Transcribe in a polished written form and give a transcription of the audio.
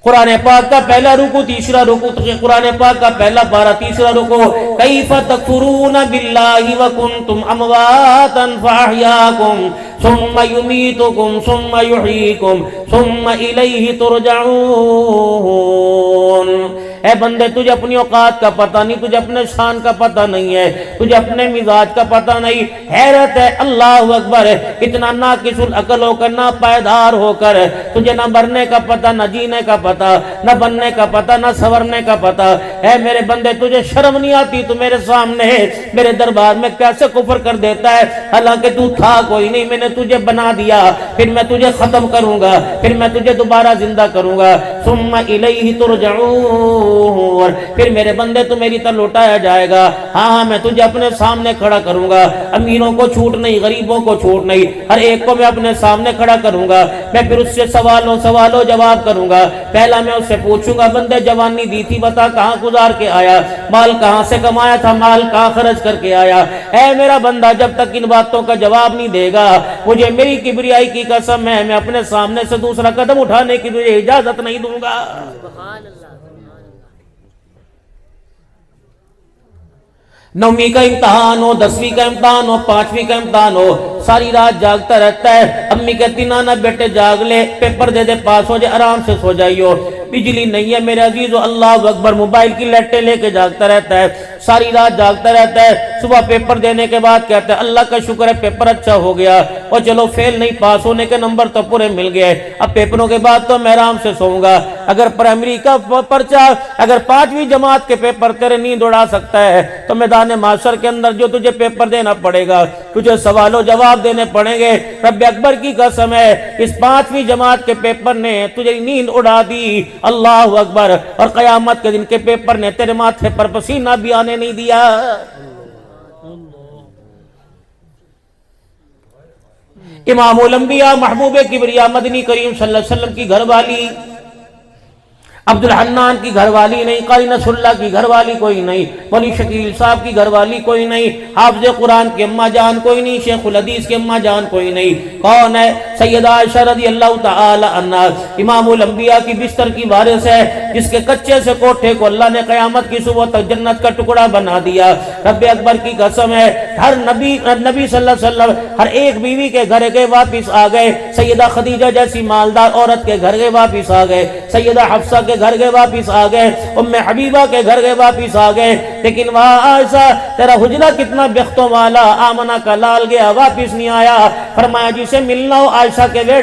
قرآن پاک کا پہلا رکوع تیسرا رکوع، قرآن پاک کا پہلا پارہ تیسرا رکوع، کیف تکفرون باللہ وکنتم امواتا فاحیاکم ثم یمیتکم ثم یحییکم ثم الیہ ترجعون۔ اے بندے تجھے اپنی اوقات کا پتہ نہیں، تجھے اپنے شان کا پتہ نہیں ہے، تجھے اپنے مزاج کا پتہ نہیں۔ حیرت ہے، اللہ اکبر، اتنا ناقص العقل ہو کر، نہ پائیدار ہو کر، تجھے نہ مرنے کا پتہ، نہ جینے کا پتہ، نہ بننے کا پتہ، نہ سورنے کا پتہ۔ اے میرے بندے تجھے شرم نہیں آتی؟ تو میرے سامنے میرے دربار میں کیسے کفر کر دیتا ہے؟ حالانکہ تو تھا کوئی نہیں، میں نے تجھے بنا دیا، پھر میں تجھے ختم کروں گا، پھر میں تجھے دوبارہ زندہ کروں گا۔ ثم الیہ ترجعون، پھر میرے بندے تو میری طرف لوٹایا جائے گا۔ ہاں میں تجھے اپنے سامنے کھڑا کروں گا، امیروں کو چھوٹ نہیں، غریبوں کو چھوٹ نہیں، ہر ایک کو میں اپنے سامنے کھڑا کروں گا۔ میں پھر اس سے سوالوں جواب کروں گا۔ پہلا میں اس سے پوچھوں گا، بندے جوانی دی تھی، بتا کہاں گزار کے آیا، مال کہاں سے کمایا تھا، مال کہاں خرچ کر کے آیا؟ اے میرا بندہ جب تک ان باتوں کا جواب نہیں دے گا، مجھے میری کبریائی کی قسم ہے، میں اپنے سامنے سے دوسرا قدم اٹھانے کی تجھے اجازت نہیں دوں گا۔ نویں کا امتحان ہو، 10ویں کا امتحان ہو، 5ویں کا امتحان ہو، ساری رات جاگتا رہتا ہے۔ امی کہتی نانا بیٹے جاگ لے، پیپر دے دے، پاس ہو جائے، آرام سے سو جائیو۔ بجلی نہیں ہے میرے عزیزو، اللہ اکبر، موبائل کی لٹیں لے کے جاگتا رہتا ہے، ساری رات جاگتا رہتا ہے۔ صبح پیپر دینے کے بعد کہتا ہے اللہ کا شکر ہے پیپر اچھا ہو گیا، اور چلو فیل نہیں، پاس ہونے کے نمبر تو پورے مل گئے، اب پیپروں کے بعد تو میں آرام سے سوؤں گا۔ اگر پرائمری کا پرچہ، اگر 5ویں جماعت کے پیپر تیرے نیند اڑا سکتا ہے، تو میدان معاشر کے اندر جو تجھے پیپر دینا پڑے گا، تجھے سوال و جواب دینے پڑیں گے۔ رب اکبر کی قسم ہے، اس 5ویں جماعت کے پیپر نے تجھے نیند اڑا دی، اللہ اکبر، اور قیامت کے دن کے پیپر نے تیرے ماتھے پر پسینہ بھی آنے نہیں دیا۔ امام الانبیاء محبوب کبریا مدنی کریم صلی اللہ علیہ وسلم کی گھر والی، عبد الحنان کی گھر والی نہیں، قاری نصر اللہ کی گھر والی کوئی نہیں، مولی شکیل صاحب کی گھر والی کوئی نہیں، حافظ قرآن کی اماں جان کوئی نہیں، شیخ الحدیث کی اماں جان کوئی نہیں۔ کون ہے؟ سیدہ عائشہ رضی اللہ تعالی عنہا، امام الانبیاء کی بستر کی وارث ہے، جس کے کچے سے کوٹھے کو اللہ نے قیامت کی صبح تک جنت کا ٹکڑا بنا دیا۔ رب اکبر کی قسم ہے، ہر نبی صلی اللہ علیہ وسلم ہر ایک بیوی کے گھر کے واپس آ گئے، سیدہ خدیجہ جیسی مالدار عورت کے گھر کے واپس آ گئے، سیدہ حفصہ کے گھر کے واپس آ گئے، ام حبیبہ کے گھر کے واپس آ گئے، لیکن وہاں عائشہ تیرا حجرہ کتنا بختوں والا، آمنہ کا لال گیا واپس نہیں آیا۔ فرمایا جسے ملنا ہو عائشہ کے بیڑے